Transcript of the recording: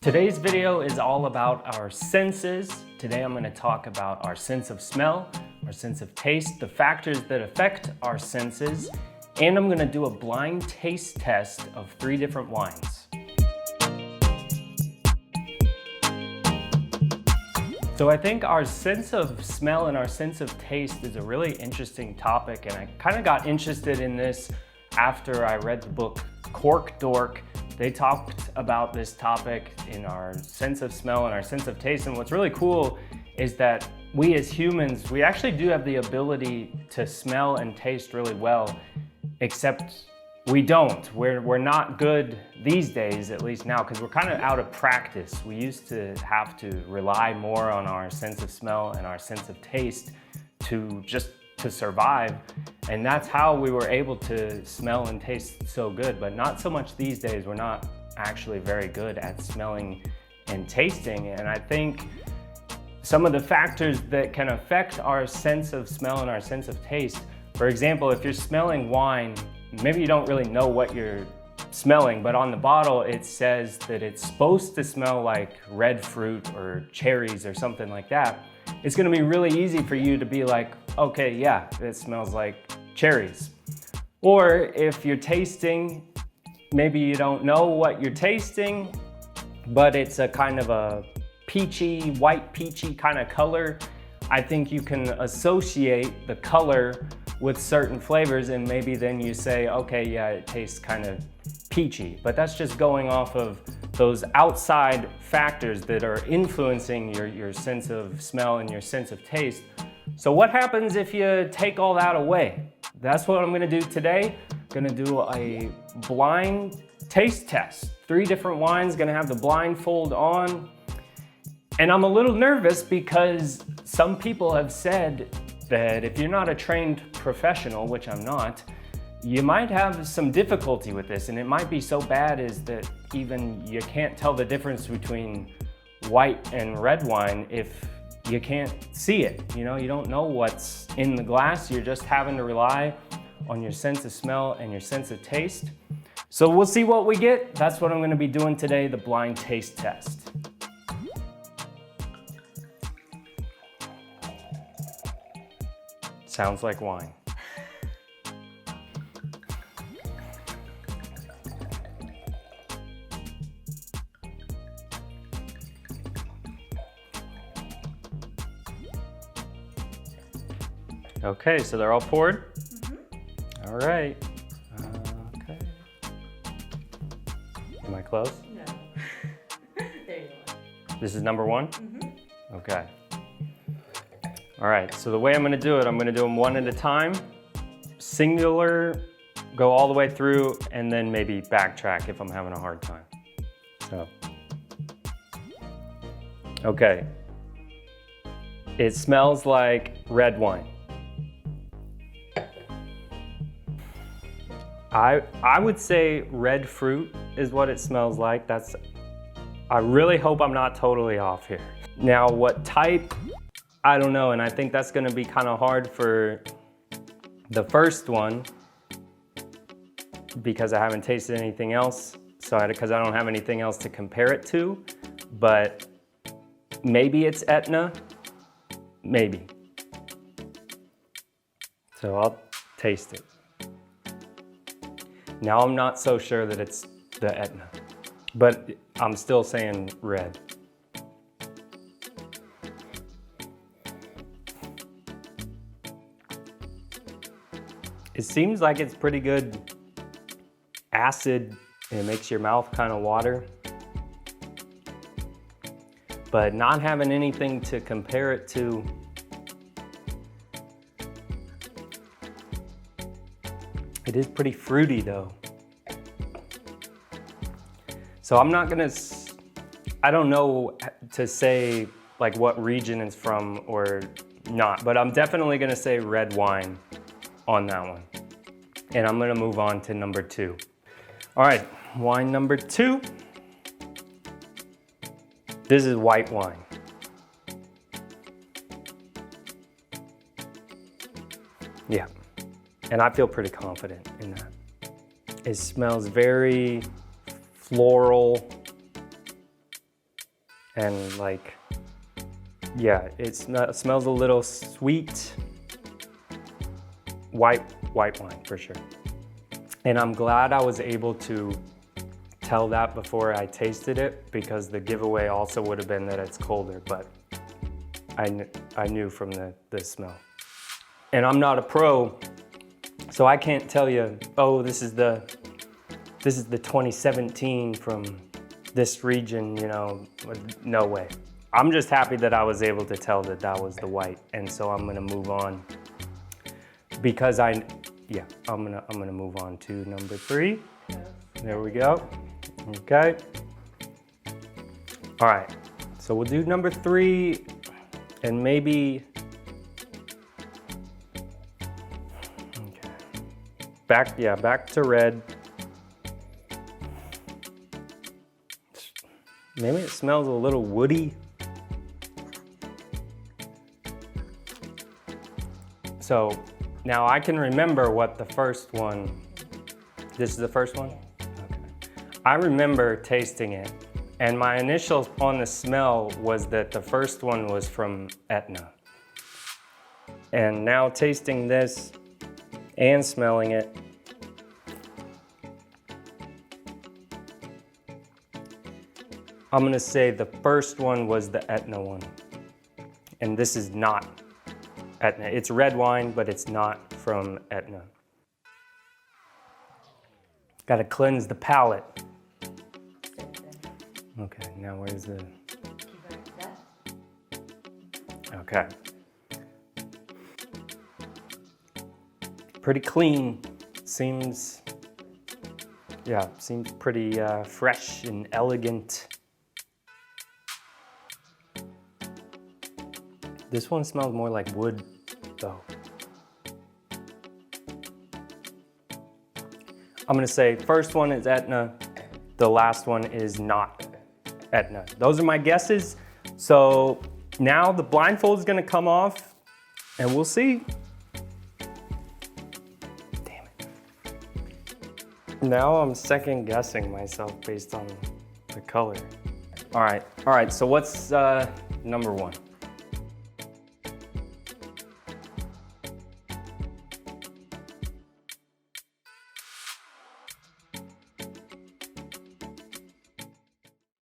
Today's video is all about our senses. Today I'm going to talk about our sense of smell, our sense of taste, the factors that affect our senses, and I'm going to do a blind taste test of 3 different wines. So I think our sense of smell and our sense of taste is a really interesting topic, and I kind of got interested in this after I read the book Cork Dork. They talked about this topic in our sense of smell and our sense of taste, and what's really cool is that we as humans, we actually do have the ability to smell and taste really well, except we don't. We're not good these days, at least now, because we're kind of out of practice. We used to have to rely more on our sense of smell and our sense of taste to survive. And that's how we were able to smell and taste so good, but not so much these days. We're not actually very good at smelling and tasting. And I think some of the factors that can affect our sense of smell and our sense of taste, for example, if you're smelling wine, maybe you don't really know what you're smelling, but on the bottle it says that it's supposed to smell like red fruit or cherries or something like that. It's gonna be really easy for you to be like, okay, yeah, it smells like cherries. Or if you're tasting, maybe you don't know what you're tasting, but it's a kind of a peachy, white peachy kind of color. I think you can associate the color with certain flavors, and maybe then you say, okay, yeah, it tastes kind of peachy. But that's just going off of those outside factors that are influencing your sense of smell and your sense of taste. So what happens if you take all that away? That's what I'm gonna do today. I'm gonna do a blind taste test. 3 different wines, gonna have the blindfold on. And I'm a little nervous because some people have said that if you're not a trained professional, which I'm not, you might have some difficulty with this, and it might be so bad is that even you can't tell the difference between white and red wine if you can't see it. You know, you don't know what's in the glass. You're just having to rely on your sense of smell and your sense of taste. So we'll see what we get. That's what I'm going to be doing today, the blind taste test. Sounds like wine. Okay, so they're all poured? Mm-hmm. All right. Okay. Am I close? No. There you are. This is number 1? Mm-hmm. Okay. All right, so the way I'm gonna do it, I'm gonna do them one at a time. Singular, go all the way through, and then maybe backtrack if I'm having a hard time. So. Okay. It smells like red wine. I would say red fruit is what it smells like. I really hope I'm not totally off here. Now, what type? I don't know, and I think that's gonna be kind of hard for the first one because I haven't tasted anything else, because I don't have anything else to compare it to, but maybe it's Etna, maybe. So I'll taste it. Now I'm not so sure that it's the Etna, but I'm still saying red. It seems like it's pretty good acid, and it makes your mouth kind of water. But not having anything to compare it to, it is pretty fruity though. So I'm not gonna, I don't know to say like what region it's from or not, but I'm definitely gonna say red wine on that one. And I'm gonna move on to number 2. All right, wine number 2. This is white wine. Yeah, and I feel pretty confident in that. It smells very floral, And like, yeah, it smells a little sweet. White wine for sure. And I'm glad I was able to tell that before I tasted it, because the giveaway also would have been that it's colder, but I knew from the smell. And I'm not a pro, so I can't tell you, oh, this is the 2017 from this region, you know, no way. I'm just happy that I was able to tell that that was the white, and so I'm gonna move on. Because I'm gonna move on to number 3. There we go. Okay. All right. So we'll do number 3, and maybe. Okay. Back to red. Maybe it smells a little woody. So. Now I can remember what the first one, this is the first one? Okay. I remember tasting it, and my initial on the smell was that the first one was from Etna. And now tasting this and smelling it, I'm gonna say the first one was the Etna one. And this is not Etna. It's red wine, but it's not from Etna. Gotta cleanse the palate. Okay, now where's the... Okay. Pretty clean. Seems pretty fresh and elegant. This one smells more like wood, though. I'm gonna say first one is Etna, the last one is not Etna. Those are my guesses. So now the blindfold is gonna come off, and we'll see. Damn it. Now I'm second guessing myself based on the color. All right, so what's number 1?